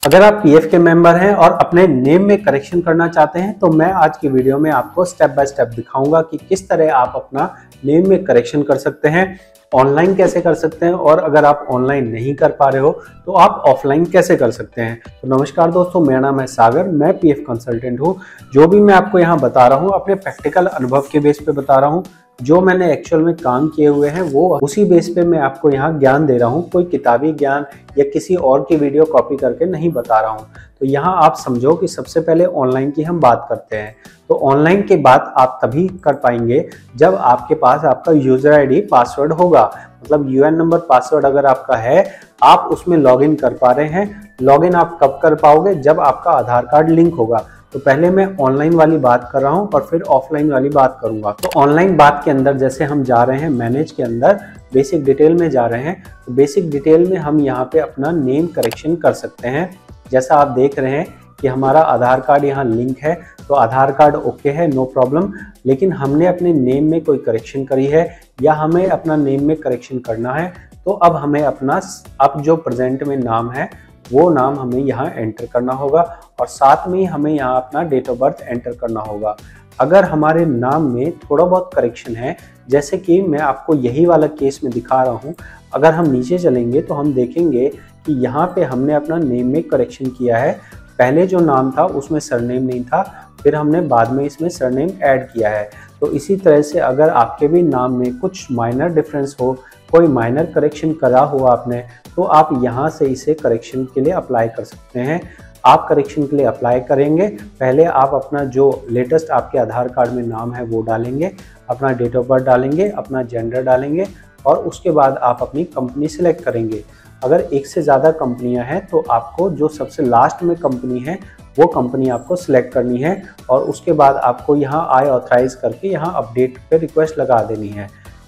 अगर आप पीएफ के मेंबर हैं और अपने नेम में करेक्शन करना चाहते हैं तो मैं आज की वीडियो में आपको स्टेप बाय स्टेप दिखाऊंगा कि किस तरह आप अपना नेम में करेक्शन कर सकते हैं, ऑनलाइन कैसे कर सकते हैं और अगर आप ऑनलाइन नहीं कर पा रहे हो तो आप ऑफलाइन कैसे कर सकते हैं। तो नमस्कार दोस्तों, मेरा नाम है सागर, मैं पीएफ कंसल्टेंट हूँ। जो भी मैं आपको यहाँ बता रहा हूँ अपने प्रैक्टिकल अनुभव के बेस पे बता रहा हूँ। जो मैंने एक्चुअल में काम किए हुए हैं वो उसी बेस पे मैं आपको यहाँ ज्ञान दे रहा हूँ। कोई किताबी ज्ञान या किसी और की वीडियो कॉपी करके नहीं बता रहा हूँ। तो यहाँ आप समझो कि सबसे पहले ऑनलाइन की हम बात करते हैं। तो ऑनलाइन की बात आप तभी कर पाएंगे जब आपके पास आपका यूजर आईडी पासवर्ड होगा, मतलब यूएन नंबर पासवर्ड अगर आपका है, आप उसमें लॉगिन कर पा रहे हैं। लॉगिन आप कब कर पाओगे? जब आपका आधार कार्ड लिंक होगा। तो पहले मैं ऑनलाइन वाली बात कर रहा हूं और फिर ऑफलाइन वाली बात करूंगा। तो ऑनलाइन बात के अंदर जैसे हम जा रहे हैं मैनेज के अंदर, बेसिक डिटेल में जा रहे हैं। तो बेसिक डिटेल में हम यहाँ पे अपना नेम करेक्शन कर सकते हैं। जैसा आप देख रहे हैं कि हमारा आधार कार्ड यहाँ लिंक है, तो आधार कार्ड ओके है, नो प्रॉब्लम। लेकिन हमने अपने नेम में कोई करेक्शन करी है या हमें अपना नेम में करेक्शन करना है, तो अब हमें अपना अब जो प्रेजेंट में नाम है वो नाम हमें यहाँ एंटर करना होगा और साथ में ही हमें यहाँ अपना डेट ऑफ बर्थ एंटर करना होगा। अगर हमारे नाम में थोड़ा बहुत करेक्शन है, जैसे कि मैं आपको यही वाला केस में दिखा रहा हूँ, अगर हम नीचे चलेंगे तो हम देखेंगे कि यहाँ पे हमने अपना नेम में करेक्शन किया है। पहले जो नाम था उसमें सरनेम नहीं था, फिर हमने बाद में इसमें सरनेम ऐड किया है। तो इसी तरह से अगर आपके भी नाम में कुछ माइनर डिफरेंस हो, कोई माइनर करेक्शन करा हो आपने, तो आप यहाँ से इसे करेक्शन के लिए अप्लाई कर सकते हैं। आप करेक्शन के लिए अप्लाई करेंगे, पहले आप अपना जो लेटेस्ट आपके आधार कार्ड में नाम है वो डालेंगे, अपना डेट ऑफ बर्थ डालेंगे, अपना जेंडर डालेंगे और उसके बाद आप अपनी कंपनी सेलेक्ट करेंगे। अगर एक से ज़्यादा कंपनियां हैं तो आपको जो सबसे लास्ट में कंपनी है वो कंपनी आपको सिलेक्ट करनी है और उसके बाद आपको यहाँ आई ऑथराइज करके यहाँ अपडेट पे रिक्वेस्ट लगा देनी है।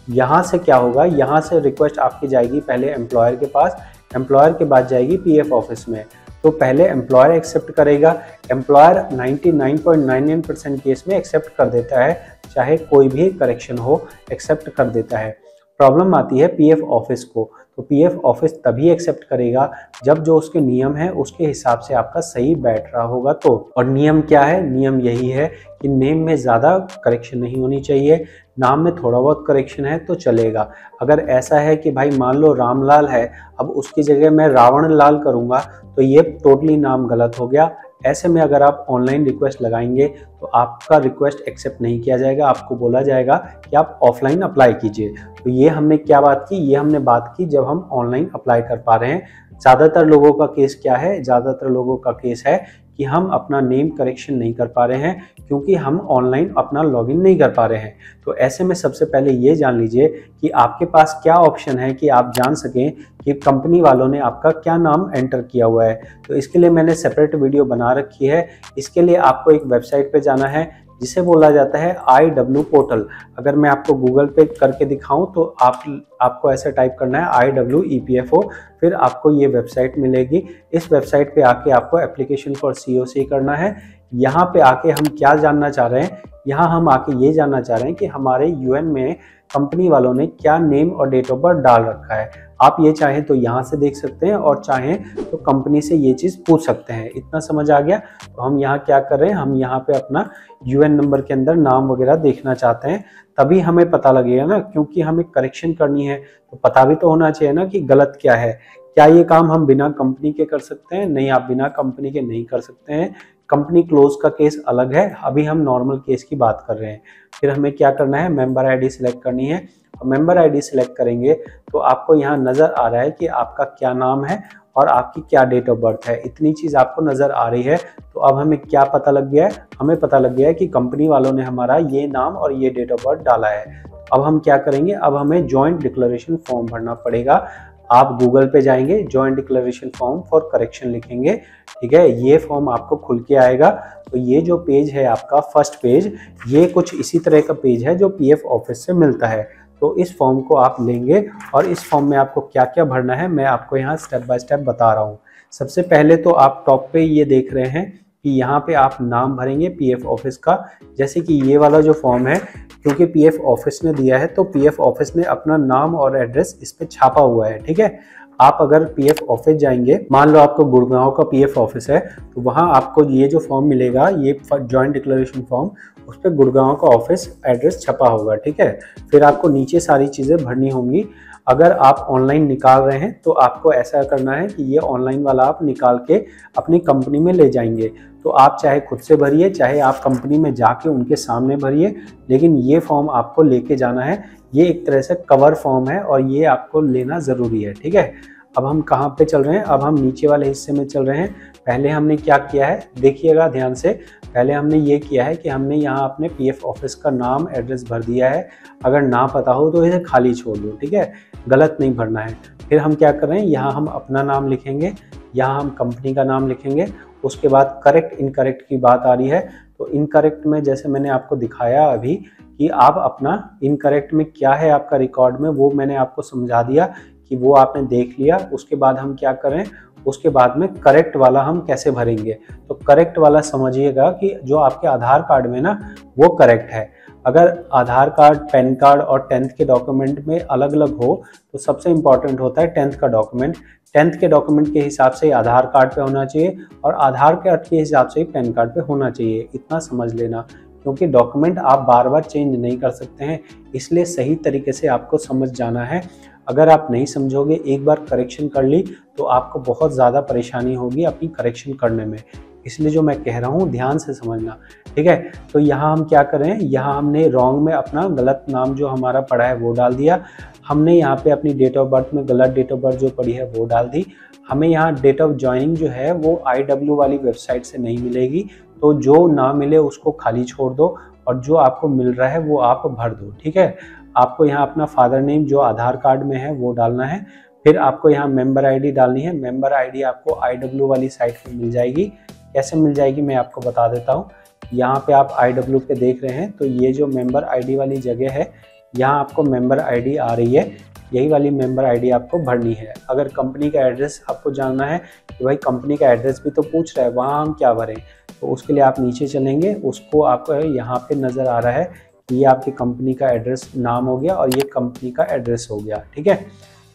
यहाँ से क्या होगा, यहाँ से रिक्वेस्ट आपकी जाएगी पहले एम्प्लॉयर के पास, एम्प्लॉयर के बाद जाएगी पीएफ ऑफिस में। तो पहले एम्प्लॉयर एक्सेप्ट करेगा। एम्प्लॉयर 99.99% केस में एक्सेप्ट कर देता है, चाहे कोई भी करेक्शन हो एक्सेप्ट कर देता है। प्रॉब्लम आती है पीएफ ऑफिस को, तो पीएफ ऑफिस तभी एक्सेप्ट करेगा जब जो उसके नियम है उसके हिसाब से आपका सही बैठ रहा होगा। तो और नियम क्या है? नियम यही है कि नेम में ज़्यादा करेक्शन नहीं होनी चाहिए, नाम में थोड़ा बहुत करेक्शन है तो चलेगा। अगर ऐसा है कि भाई मान लो रामलाल है, अब उसकी जगह मैं रावण लाल करूँगा तो ये टोटली नाम गलत हो गया। ऐसे में अगर आप ऑनलाइन रिक्वेस्ट लगाएंगे तो आपका रिक्वेस्ट एक्सेप्ट नहीं किया जाएगा, आपको बोला जाएगा कि आप ऑफलाइन अप्लाई कीजिए। तो ये हमने क्या बात की? ये हमने बात की जब हम ऑनलाइन अप्लाई कर पा रहे हैं। ज़्यादातर लोगों का केस क्या है? ज़्यादातर लोगों का केस है कि हम अपना नेम करेक्शन नहीं कर पा रहे हैं क्योंकि हम ऑनलाइन अपना लॉगिन नहीं कर पा रहे हैं। तो ऐसे में सबसे पहले ये जान लीजिए कि आपके पास क्या ऑप्शन है कि आप जान सकें कि कंपनी वालों ने आपका क्या नाम एंटर किया हुआ है। तो इसके लिए मैंने सेपरेट वीडियो बना रखी है। इसके लिए आपको एक वेबसाइट पे जाना है जिसे बोला जाता है IW पोर्टल। अगर मैं आपको गूगल पे करके दिखाऊं तो आपको ऐसे टाइप करना है IWEPFO, फिर आपको ये वेबसाइट मिलेगी। इस वेबसाइट पे आके आपको एप्लीकेशन फॉर COC करना है। यहाँ पे आके हम क्या जानना चाह रहे हैं? यहाँ हम आके ये जानना चाह रहे हैं कि हमारे यूएन में कंपनी वालों ने क्या नेम और डेट ऑफ बर्थ डाल रखा है। आप ये चाहें तो यहाँ से देख सकते हैं और चाहें तो कंपनी से ये चीज़ पूछ सकते हैं। इतना समझ आ गया? तो हम यहाँ क्या कर रहे हैं, हम यहाँ पे अपना यूएन नंबर के अंदर नाम वगैरह देखना चाहते हैं, तभी हमें पता लगेगा ना, क्योंकि हमें करेक्शन करनी है तो पता भी तो होना चाहिए ना कि गलत क्या है। क्या ये काम हम बिना कंपनी के कर सकते हैं? नहीं, आप बिना कंपनी के नहीं कर सकते हैं। कंपनी क्लोज का केस अलग है, अभी हम नॉर्मल केस की बात कर रहे हैं। फिर हमें क्या करना है? मेंबर आईडी सिलेक्ट करनी है। मेंबर आईडी सिलेक्ट करेंगे तो आपको यहाँ नज़र आ रहा है कि आपका क्या नाम है और आपकी क्या डेट ऑफ बर्थ है। इतनी चीज़ आपको नज़र आ रही है। तो अब हमें क्या पता लग गया है? हमें पता लग गया है कि कंपनी वालों ने हमारा ये नाम और ये डेट ऑफ बर्थ डाला है। अब हम क्या करेंगे? अब हमें जॉइंट डिक्लेरेशन फॉर्म भरना पड़ेगा। आप गूगल पे जाएंगे, joint declaration form for correction लिखेंगे, ठीक है। ये फॉर्म आपको खुल के आएगा। तो ये जो पेज है आपका फर्स्ट पेज, ये कुछ इसी तरह का पेज है जो पीएफ ऑफिस से मिलता है। तो इस फॉर्म को आप लेंगे और इस फॉर्म में आपको क्या क्या भरना है मैं आपको यहाँ स्टेप बाय स्टेप बता रहा हूँ। सबसे पहले तो आप टॉप पे ये देख रहे हैं कि यहाँ पे आप नाम भरेंगे पीएफ ऑफिस का। जैसे कि ये वाला जो फॉर्म है, क्योंकि पीएफ ऑफिस ने दिया है तो पीएफ ऑफिस ने अपना नाम और एड्रेस इस पे छापा हुआ है, ठीक है। आप अगर पीएफ ऑफिस जाएंगे, मान लो आपको गुड़गांव का पीएफ ऑफिस है, तो वहां आपको ये जो फॉर्म मिलेगा, ये जॉइंट डिक्लेरेशन फॉर्म, उस पर गुड़गांव का ऑफिस एड्रेस छपा होगा, ठीक है। फिर आपको नीचे सारी चीज़ें भरनी होंगी। अगर आप ऑनलाइन निकाल रहे हैं तो आपको ऐसा करना है कि ये ऑनलाइन वाला आप निकाल के अपनी कंपनी में ले जाएंगे। तो आप चाहे खुद से भरिए, चाहे आप कंपनी में जाके उनके सामने भरिए, लेकिन ये फॉर्म आपको लेके जाना है। ये एक तरह से कवर फॉर्म है और ये आपको लेना ज़रूरी है, ठीक है। अब हम कहाँ पे चल रहे हैं, अब हम नीचे वाले हिस्से में चल रहे हैं। पहले हमने क्या किया है, देखिएगा ध्यान से। पहले हमने ये किया है कि हमने यहाँ अपने पीएफ ऑफिस का नाम एड्रेस भर दिया है। अगर ना पता हो तो इसे खाली छोड़ दो, ठीक है, गलत नहीं भरना है। फिर हम क्या कर रहे हैं, यहाँ हम अपना नाम लिखेंगे, यहाँ हम कंपनी का नाम लिखेंगे। उसके बाद करेक्ट इनकरेक्ट की बात आ रही है, तो इनकरेक्ट में जैसे मैंने आपको दिखाया अभी कि आप अपना इनकरेक्ट में क्या है आपका रिकॉर्ड में, वो मैंने आपको समझा दिया कि वो आपने देख लिया। उसके बाद हम क्या करें, उसके बाद में करेक्ट वाला हम कैसे भरेंगे। तो करेक्ट वाला समझिएगा कि जो आपके आधार कार्ड में ना वो करेक्ट है। अगर आधार कार्ड, पैन कार्ड और 10th के डॉक्यूमेंट में अलग अलग हो तो सबसे इम्पॉर्टेंट होता है 10th का डॉक्यूमेंट। 10th के डॉक्यूमेंट के हिसाब से आधार कार्ड पे होना चाहिए और आधार कार्ड के हिसाब से पैन कार्ड पे होना चाहिए। इतना समझ लेना, क्योंकि डॉक्यूमेंट आप बार बार चेंज नहीं कर सकते हैं, इसलिए सही तरीके से आपको समझ जाना है। अगर आप नहीं समझोगे, एक बार करेक्शन कर ली तो आपको बहुत ज़्यादा परेशानी होगी अपनी करेक्शन करने में। इसलिए जो मैं कह रहा हूँ ध्यान से समझना, ठीक है। तो यहाँ हम क्या करें, यहाँ हमने रॉन्ग में अपना गलत नाम जो हमारा पड़ा है वो डाल दिया। हमने यहाँ पे अपनी डेट ऑफ बर्थ में गलत डेट ऑफ बर्थ जो पड़ी है वो डाल दी। हमें यहाँ डेट ऑफ ज्वाइनिंग जो है वो IW वाली वेबसाइट से नहीं मिलेगी, तो जो ना मिले उसको खाली छोड़ दो और जो आपको मिल रहा है वो आप भर दो, ठीक है। आपको यहाँ अपना फादर नेम जो आधार कार्ड में है वो डालना है। फिर आपको यहाँ मेंबर आईडी डालनी है। मेंबर आईडी आपको IW वाली साइट पे मिल जाएगी। कैसे मिल जाएगी मैं आपको बता देता हूँ। यहाँ पे आप IW पे देख रहे हैं, तो ये जो मेंबर आईडी वाली जगह है, यहाँ आपको मेंबर आईडी आ रही है, यही वाली मेंबर आईडी आपको भरनी है। अगर कंपनी का एड्रेस आपको जानना है कि भाई कंपनी का एड्रेस भी तो पूछ रहा है, वहाँ हम क्या भरें, तो उसके लिए आप नीचे चलेंगे, उसको आपको यहाँ पे नज़र आ रहा है, ये आपकी कंपनी का एड्रेस नाम हो गया और ये कंपनी का एड्रेस हो गया, ठीक है।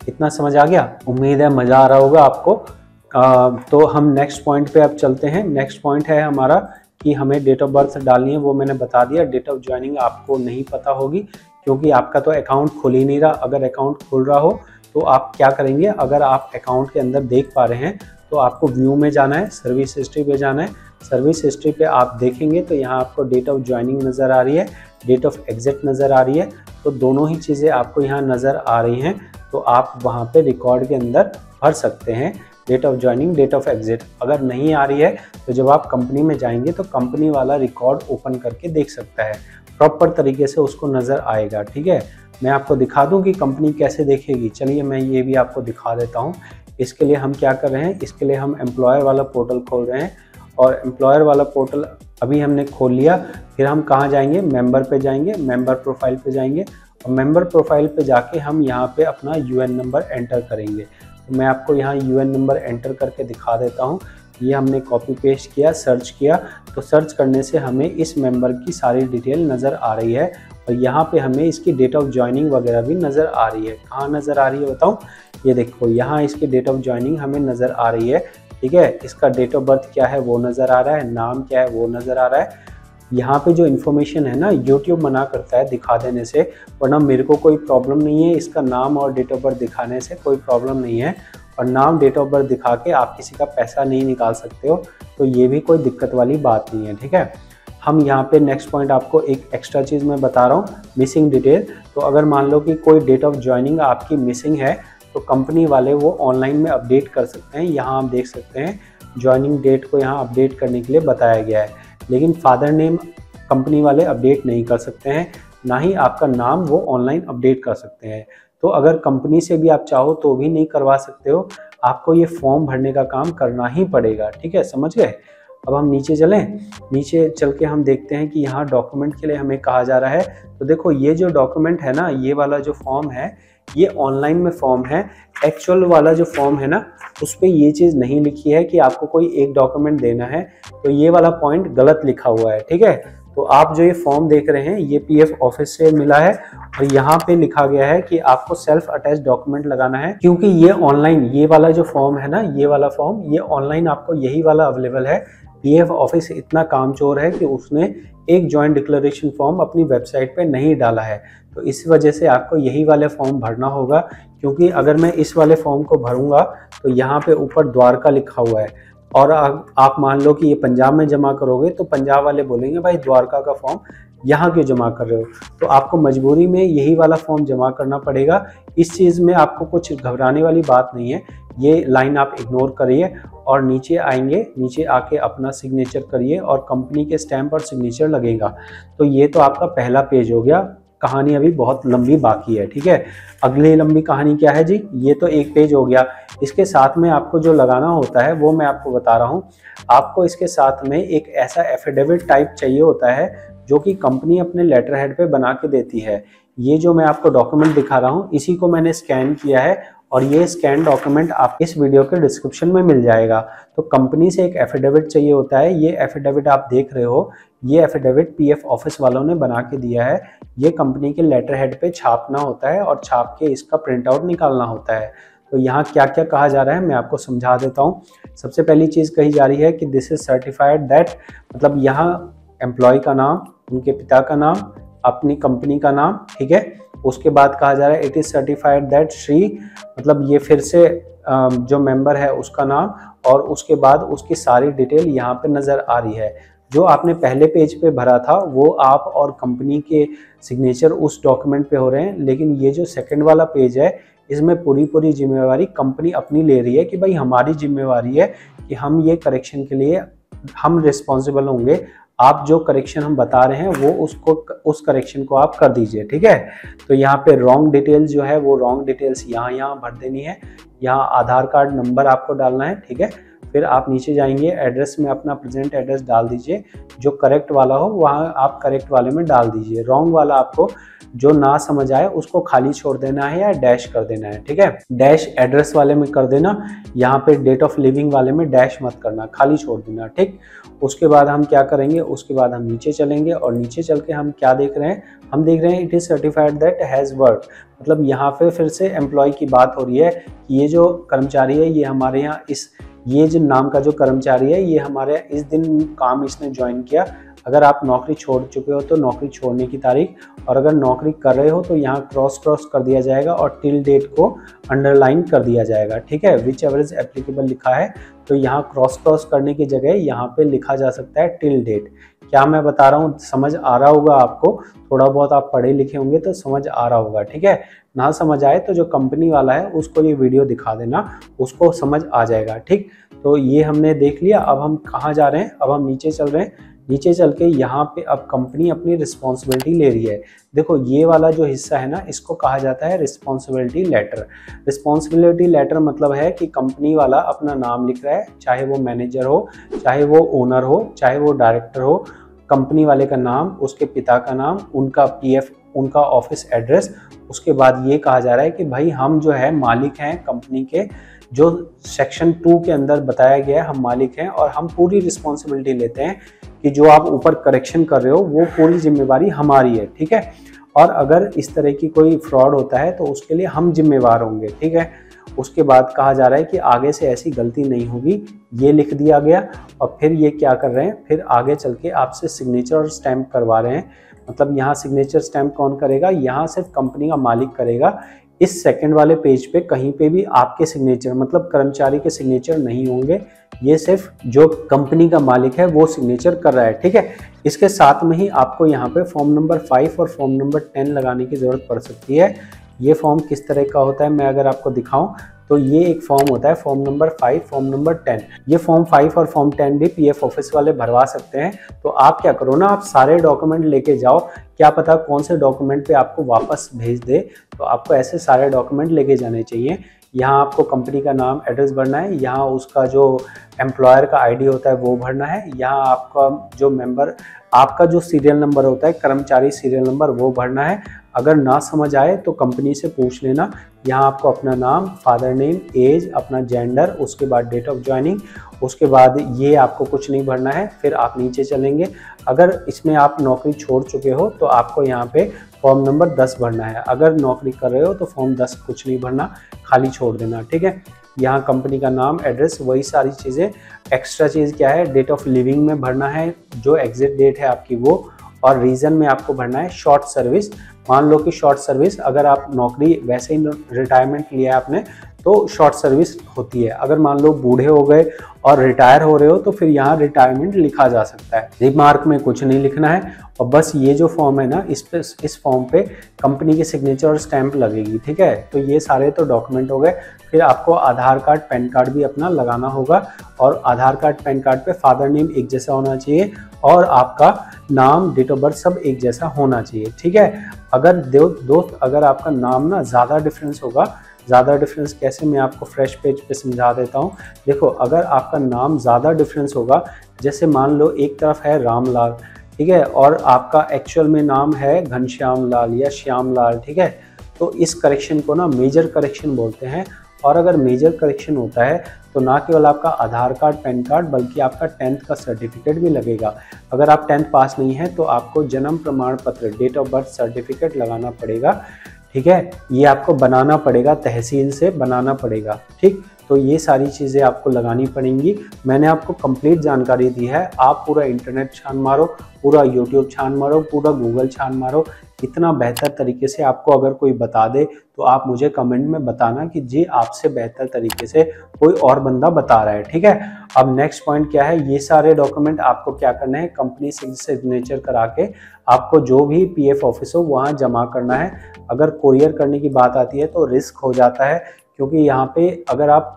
इतना समझ आ गया, उम्मीद है मज़ा आ रहा होगा आपको। तो हम नेक्स्ट पॉइंट पे अब चलते हैं। नेक्स्ट पॉइंट है हमारा कि हमें डेट ऑफ बर्थ डालनी है, वो मैंने बता दिया। डेट ऑफ ज्वाइनिंग आपको नहीं पता होगी क्योंकि आपका तो अकाउंट खुल ही नहीं रहा। अगर अकाउंट खुल रहा हो तो आप क्या करेंगे, अगर आप अकाउंट के अंदर देख पा रहे हैं तो आपको व्यू में जाना है, सर्विस हिस्ट्री पे जाना है। सर्विस हिस्ट्री पे आप देखेंगे तो यहाँ आपको डेट ऑफ ज्वाइनिंग नज़र आ रही है, डेट ऑफ एग्जिट नज़र आ रही है, तो दोनों ही चीज़ें आपको यहाँ नज़र आ रही हैं। तो आप वहाँ पे रिकॉर्ड के अंदर भर सकते हैं date of joining, date of exit. अगर नहीं आ रही है तो जब आप कंपनी में जाएंगे तो कंपनी वाला रिकॉर्ड ओपन करके देख सकता है, प्रॉपर तरीके से उसको नज़र आएगा, ठीक है। मैं आपको दिखा दूं कि कंपनी कैसे देखेगी। चलिए मैं ये भी आपको दिखा देता हूँ। इसके लिए हम क्या कर रहे हैं, इसके लिए हम एम्प्लॉयर वाला पोर्टल खोल रहे हैं और एम्प्लॉयर वाला पोर्टल अभी हमने खोल लिया। फिर हम कहाँ जाएंगे, मेंबर पे जाएंगे, मेंबर प्रोफाइल पे जाएंगे और मेंबर प्रोफाइल पे जाके हम यहाँ पे अपना UN नंबर एंटर करेंगे। तो मैं आपको यहाँ UN नंबर एंटर करके दिखा देता हूँ। ये हमने कॉपी पेस्ट किया, सर्च किया, तो सर्च करने से हमें इस मेंबर की सारी डिटेल नज़र आ रही है और यहाँ पे हमें इसकी डेट ऑफ ज्वाइनिंग वगैरह भी नज़र आ रही है। कहाँ नज़र आ रही है बताऊँ, ये देखो यहाँ इसकी डेट ऑफ ज्वाइनिंग हमें नज़र आ रही है, ठीक है। इसका डेट ऑफ बर्थ क्या है वो नज़र आ रहा है, नाम क्या है वो नज़र आ रहा है। यहाँ पे जो इन्फॉर्मेशन है ना, यूट्यूब मना करता है दिखा देने से, वरना मेरे को कोई प्रॉब्लम नहीं है, इसका नाम और डेट ऑफ बर्थ दिखाने से कोई प्रॉब्लम नहीं है। और नाम डेट ऑफ बर्थ दिखा के आप किसी का पैसा नहीं निकाल सकते हो, तो ये भी कोई दिक्कत वाली बात नहीं है, ठीक है। हम यहाँ पे नेक्स्ट पॉइंट आपको एक एक्स्ट्रा चीज़ मैं बता रहा हूँ, मिसिंग डिटेल। तो अगर मान लो कि कोई डेट ऑफ ज्वाइनिंग आपकी मिसिंग है तो कंपनी वाले वो ऑनलाइन में अपडेट कर सकते हैं। यहाँ आप देख सकते हैं ज्वाइनिंग डेट को यहाँ अपडेट करने के लिए बताया गया है, लेकिन फादर नेम कंपनी वाले अपडेट नहीं कर सकते हैं, ना ही आपका नाम वो ऑनलाइन अपडेट कर सकते हैं। तो अगर कंपनी से भी आप चाहो तो भी नहीं करवा सकते हो, आपको ये फॉर्म भरने का काम करना ही पड़ेगा, ठीक है, समझ गए। अब हम नीचे चलें, नीचे चल के हम देखते हैं कि यहाँ डॉक्यूमेंट के लिए हमें कहा जा रहा है। तो देखो ये जो डॉक्यूमेंट है ना, ये वाला जो फॉर्म है ये ऑनलाइन में फॉर्म है। एक्चुअल वाला जो फॉर्म है ना, उस पर ये चीज़ नहीं लिखी है कि आपको कोई एक डॉक्यूमेंट देना है, तो ये वाला पॉइंट गलत लिखा हुआ है, ठीक है। तो आप जो ये फॉर्म देख रहे हैं ये पीएफ ऑफिस से मिला है और यहाँ पे लिखा गया है कि आपको सेल्फ अटैच डॉक्यूमेंट लगाना है, क्योंकि ये ऑनलाइन, ये वाला जो फॉर्म है ना, ये वाला फॉर्म, ये ऑनलाइन आपको यही वाला अवेलेबल है। पीएफ ऑफिस इतना कामचोर है कि उसने एक जॉइंट डिक्लेरेशन फॉर्म अपनी वेबसाइट पे नहीं डाला है, तो इस वजह से आपको यही वाले फॉर्म भरना होगा। क्योंकि अगर मैं इस वाले फॉर्म को भरूंगा तो यहाँ पे ऊपर द्वारका लिखा हुआ है और आप मान लो कि ये पंजाब में जमा करोगे तो पंजाब वाले बोलेंगे भाई द्वारका का फॉर्म यहाँ क्यों जमा कर रहे हो, तो आपको मजबूरी में यही वाला फॉर्म जमा करना पड़ेगा। इस चीज़ में आपको कुछ घबराने वाली बात नहीं है, ये लाइन आप इग्नोर करिए और नीचे आएंगे, नीचे आके अपना सिग्नेचर करिए और कंपनी के स्टैंप और सिग्नेचर लगेगा। तो ये तो आपका पहला पेज हो गया, कहानी अभी बहुत लंबी बाकी है, ठीक है। अगली लंबी कहानी क्या है जी, ये तो एक पेज हो गया। इसके साथ में आपको जो लगाना होता है वो मैं आपको बता रहा हूँ। आपको इसके साथ में एक ऐसा एफिडेविट टाइप चाहिए होता है जो कि कंपनी अपने लेटर हेड पे बना के देती है। ये जो मैं आपको डॉक्यूमेंट दिखा रहा हूँ इसी को मैंने स्कैन किया है और ये स्कैन डॉक्यूमेंट आप इस वीडियो के डिस्क्रिप्शन में मिल जाएगा। तो कंपनी से एक एफिडेविट चाहिए होता है, ये एफिडेविट आप देख रहे हो, ये एफिडेविट पीएफ ऑफिस वालों ने बना के दिया है। ये कंपनी के लेटर हेड पे छापना होता है और छाप के इसका प्रिंट आउट निकालना होता है। तो यहाँ क्या क्या कहा जा रहा है मैं आपको समझा देता हूँ। सबसे पहली चीज़ कही जा रही है कि दिस इज सर्टिफाइड दैट, मतलब यहाँ एम्प्लॉय का नाम, उनके पिता का नाम, अपनी कंपनी का नाम, ठीक है। उसके बाद कहा जा रहा है it is certified that Shri, मतलब ये फिर से जो मेंबर है उसका नाम और उसके बाद उसकी सारी डिटेल यहाँ पे नज़र आ रही है। जो आपने पहले पेज पे भरा था वो आप और कंपनी के सिग्नेचर उस डॉक्यूमेंट पे हो रहे हैं, लेकिन ये जो सेकंड वाला पेज है इसमें पूरी जिम्मेवारी कंपनी अपनी ले रही है कि भाई हमारी जिम्मेवारी है कि हम ये करेक्शन के लिए हम रिस्पॉन्सिबल होंगे, आप जो करेक्शन हम बता रहे हैं वो उस करेक्शन को आप कर दीजिए, ठीक है। तो यहाँ पे रॉन्ग डिटेल्स जो है वो रॉन्ग डिटेल्स यहाँ भर देनी है। यहाँ आधार कार्ड नंबर आपको डालना है, ठीक है। फिर आप नीचे जाएंगे, एड्रेस में अपना प्रेजेंट एड्रेस डाल दीजिए, जो करेक्ट वाला हो वहाँ आप करेक्ट वाले में डाल दीजिए। रॉन्ग वाला आपको जो ना समझ आए उसको खाली छोड़ देना है या डैश कर देना है, ठीक है। डैश एड्रेस वाले में कर देना, यहाँ पे डेट ऑफ लिविंग वाले में डैश मत करना, खाली छोड़ देना, ठीक। उसके बाद हम क्या करेंगे, उसके बाद हम नीचे चलेंगे और नीचे चल के हम क्या देख रहे हैं, हम देख रहे हैं it is certified that has work, मतलब यहाँ पे फिर से एम्प्लॉय की बात हो रही है कि ये जो कर्मचारी है ये हमारे यहाँ ये जो नाम का जो कर्मचारी है ये हमारे इस दिन काम इसने ज्वाइन किया। अगर आप नौकरी छोड़ चुके हो तो नौकरी छोड़ने की तारीख, और अगर नौकरी कर रहे हो तो यहाँ क्रॉस कर दिया जाएगा और टिल डेट को अंडरलाइन कर दिया जाएगा, ठीक है। विच एवर इज एप्लीकेबल लिखा है तो यहाँ क्रॉस करने की जगह यहाँ पे लिखा जा सकता है टिल डेट। क्या मैं बता रहा हूँ समझ आ रहा होगा आपको, थोड़ा बहुत आप पढ़े लिखे होंगे तो समझ आ रहा होगा, ठीक है। ना समझ आए तो जो कंपनी वाला है उसको ये वीडियो दिखा देना, उसको समझ आ जाएगा, ठीक। तो ये हमने देख लिया। अब हम कहाँ जा रहे हैं, अब हम नीचे चल रहे हैं। नीचे चल के यहाँ पे अब कंपनी अपनी रिस्पॉन्सिबिलिटी ले रही है। देखो ये वाला जो हिस्सा है ना इसको कहा जाता है रिस्पॉन्सिबिलिटी लेटर। रिस्पॉन्सिबिलिटी लेटर मतलब है कि कंपनी वाला अपना नाम लिख रहा है, चाहे वो मैनेजर हो, चाहे वो ओनर हो, चाहे वो डायरेक्टर हो, कंपनी वाले का नाम, उसके पिता का नाम, उनका पीएफ, उनका ऑफिस एड्रेस। उसके बाद ये कहा जा रहा है कि भाई हम जो है मालिक हैं कंपनी के, जो सेक्शन 2 के अंदर बताया गया है हम मालिक हैं और हम पूरी रिस्पॉन्सिबिलिटी लेते हैं कि जो आप ऊपर करेक्शन कर रहे हो वो पूरी जिम्मेवारी हमारी है, ठीक है। और अगर इस तरह की कोई फ्रॉड होता है तो उसके लिए हम जिम्मेवार होंगे, ठीक है। उसके बाद कहा जा रहा है कि आगे से ऐसी गलती नहीं होगी, ये लिख दिया गया। और फिर ये क्या कर रहे हैं, फिर आगे चल के आपसे सिग्नेचर और स्टैंप करवा रहे हैं। मतलब यहाँ सिग्नेचर स्टैंप कौन करेगा, यहाँ सिर्फ कंपनी का मालिक करेगा। इस सेकंड वाले पेज पे कहीं पे भी आपके सिग्नेचर, मतलब कर्मचारी के सिग्नेचर नहीं होंगे, ये सिर्फ जो कंपनी का मालिक है वो सिग्नेचर कर रहा है, ठीक है। इसके साथ में ही आपको यहाँ पे फॉर्म नंबर 5 और फॉर्म नंबर 10 लगाने की ज़रूरत पड़ सकती है। ये फॉर्म किस तरह का होता है मैं अगर आपको दिखाऊं तो ये एक फॉर्म होता है फॉर्म नंबर 5, फॉर्म नंबर 10। ये फॉर्म 5 और फॉर्म 10 भी पीएफ ऑफिस वाले भरवा सकते हैं। तो आप क्या करो ना, आप सारे डॉक्यूमेंट लेके जाओ, क्या पता कौन से डॉक्यूमेंट पे आपको वापस भेज दे। तो आपको ऐसे सारे डॉक्यूमेंट लेके जाने चाहिए। यहाँ आपको कंपनी का नाम, एड्रेस भरना है, यहाँ उसका जो एम्प्लॉयर का आईडी होता है वो भरना है, यहाँ आपका जो मेंबर, आपका जो सीरियल नंबर होता है, कर्मचारी सीरियल नंबर, वो भरना है। अगर ना समझ आए तो कंपनी से पूछ लेना। यहाँ आपको अपना नाम, फादर नेम, एज, अपना जेंडर, उसके बाद डेट ऑफ ज्वाइनिंग, उसके बाद ये आपको कुछ नहीं भरना है। फिर आप नीचे चलेंगे, अगर इसमें आप नौकरी छोड़ चुके हो तो आपको यहाँ पे फॉर्म नंबर 10 भरना है। अगर नौकरी कर रहे हो तो फॉर्म 10 कुछ नहीं भरना, खाली छोड़ देना, ठीक है। यहाँ कंपनी का नाम, एड्रेस, वही सारी चीज़ें। एक्स्ट्रा चीज़ क्या है, डेट ऑफ लिविंग में भरना है, जो एग्जिट डेट है आपकी वो, और रीज़न में आपको भरना है शॉर्ट सर्विस। मान लो कि शॉर्ट सर्विस, अगर आप नौकरी वैसे ही रिटायरमेंट लिया है आपने तो शॉर्ट सर्विस होती है। अगर मान लो बूढ़े हो गए और रिटायर हो रहे हो तो फिर यहाँ रिटायरमेंट लिखा जा सकता है। रिमार्क में कुछ नहीं लिखना है, और बस ये जो फॉर्म है ना, इस फॉर्म पे कंपनी की सिग्नेचर और स्टैंप लगेगी, ठीक है। तो ये सारे तो डॉक्यूमेंट हो गए। फिर आपको आधार कार्ड, पैन कार्ड भी अपना लगाना होगा, और आधार कार्ड, पैन कार्ड पे फादर नेम एक जैसा होना चाहिए, और आपका नाम, डेट ऑफ बर्थ सब एक जैसा होना चाहिए, ठीक है। अगर दोस्त अगर आपका नाम ना ज़्यादा डिफरेंस होगा, ज़्यादा डिफरेंस कैसे, मैं आपको फ्रेश पेज पे समझा देता हूँ। देखो, अगर आपका नाम ज़्यादा डिफरेंस होगा, जैसे मान लो एक तरफ है रामलाल, ठीक है, और आपका एक्चुअल में नाम है घनश्याम लाल या श्याम लाल, ठीक है, तो इस करेक्शन को ना मेजर करेक्शन बोलते हैं। और अगर मेजर करेक्शन होता है तो ना केवल आपका आधार कार्ड, पैन कार्ड, बल्कि आपका 10th का सर्टिफिकेट भी लगेगा। अगर आप 10th पास नहीं है तो आपको जन्म प्रमाण पत्र, डेट ऑफ बर्थ सर्टिफिकेट लगाना पड़ेगा, ठीक है। ये आपको बनाना पड़ेगा, तहसील से बनाना पड़ेगा, ठीक। तो ये सारी चीज़ें आपको लगानी पड़ेंगी। मैंने आपको कंप्लीट जानकारी दी है। आप पूरा इंटरनेट छान मारो, पूरा यूट्यूब छान मारो, पूरा गूगल छान मारो। इतना बेहतर तरीके से आपको अगर कोई बता दे तो आप मुझे कमेंट में बताना कि जी आपसे बेहतर तरीके से कोई और बंदा बता रहा है, ठीक है। अब नेक्स्ट पॉइंट क्या है, ये सारे डॉक्यूमेंट आपको क्या करना है, कंपनी से सिग्नेचर करा के आपको जो भी पीएफ ऑफिस हो वहाँ जमा करना है। अगर कोरियर करने की बात आती है तो रिस्क हो जाता है, क्योंकि यहाँ पे अगर आप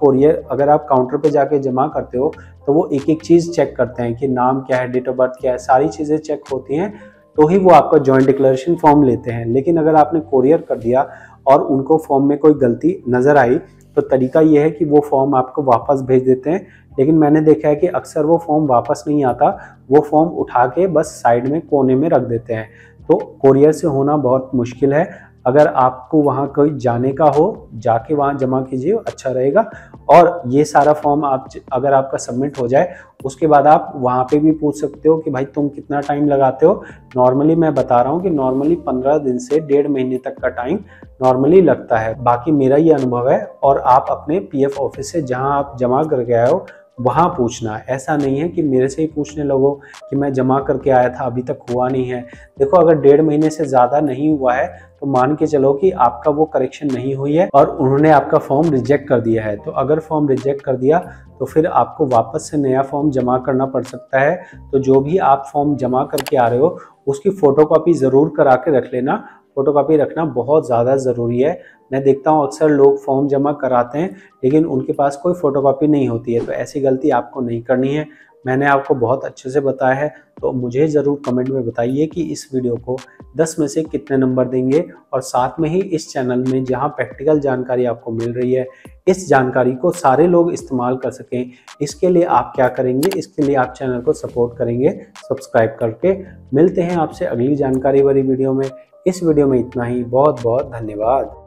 काउंटर पे जाके जमा करते हो तो वो एक एक चीज़ चेक करते हैं कि नाम क्या है, डेट ऑफ बर्थ क्या है, सारी चीज़ें चेक होती हैं, तो ही वो आपका जॉइंट डिक्लेरेशन फॉर्म लेते हैं। लेकिन अगर आपने कोरियर कर दिया और उनको फॉर्म में कोई गलती नज़र आई तो तरीका ये है कि वो फॉर्म आपको वापस भेज देते हैं। लेकिन मैंने देखा है कि अक्सर वो फॉर्म वापस नहीं आता, वो फॉर्म उठा के बस साइड में कोने में रख देते हैं। तो कोरियर से होना बहुत मुश्किल है। अगर आपको वहाँ कोई जाने का हो, जाके वहाँ जमा कीजिए, अच्छा रहेगा। और ये सारा फॉर्म अगर आपका सबमिट हो जाए उसके बाद आप वहाँ पे भी पूछ सकते हो कि भाई तुम कितना टाइम लगाते हो। नॉर्मली मैं बता रहा हूँ कि नॉर्मली 15 दिन से 1.5 महीने तक का टाइम नॉर्मली लगता है। बाकी मेरा ये अनुभव है, और आप अपने पीएफ ऑफिस से जहाँ आप जमा करके आए हो वहाँ पूछना। ऐसा नहीं है कि मेरे से ही पूछने लगो कि मैं जमा करके आया था अभी तक हुआ नहीं है। देखो, अगर 1.5 महीने से ज़्यादा नहीं हुआ है तो मान के चलो कि आपका वो करेक्शन नहीं हुई है और उन्होंने आपका फॉर्म रिजेक्ट कर दिया है। तो अगर फॉर्म रिजेक्ट कर दिया तो फिर आपको वापस से नया फॉर्म जमा करना पड़ सकता है। तो जो भी आप फॉर्म जमा करके आ रहे हो उसकी फ़ोटोकॉपी ज़रूर करा के रख लेना। फ़ोटोकॉपी रखना बहुत ज़्यादा ज़रूरी है। मैं देखता हूँ अक्सर लोग फॉर्म जमा कराते हैं लेकिन उनके पास कोई फ़ोटोकॉपी नहीं होती है, तो ऐसी गलती आपको नहीं करनी है। मैंने आपको बहुत अच्छे से बताया है, तो मुझे ज़रूर कमेंट में बताइए कि इस वीडियो को 10 में से कितने नंबर देंगे। और साथ में ही इस चैनल में जहां प्रैक्टिकल जानकारी आपको मिल रही है, इस जानकारी को सारे लोग इस्तेमाल कर सकें, इसके लिए आप क्या करेंगे, इसके लिए आप चैनल को सपोर्ट करेंगे सब्सक्राइब करके। मिलते हैं आपसे अगली जानकारी वाली वीडियो में। इस वीडियो में इतना ही। बहुत बहुत धन्यवाद।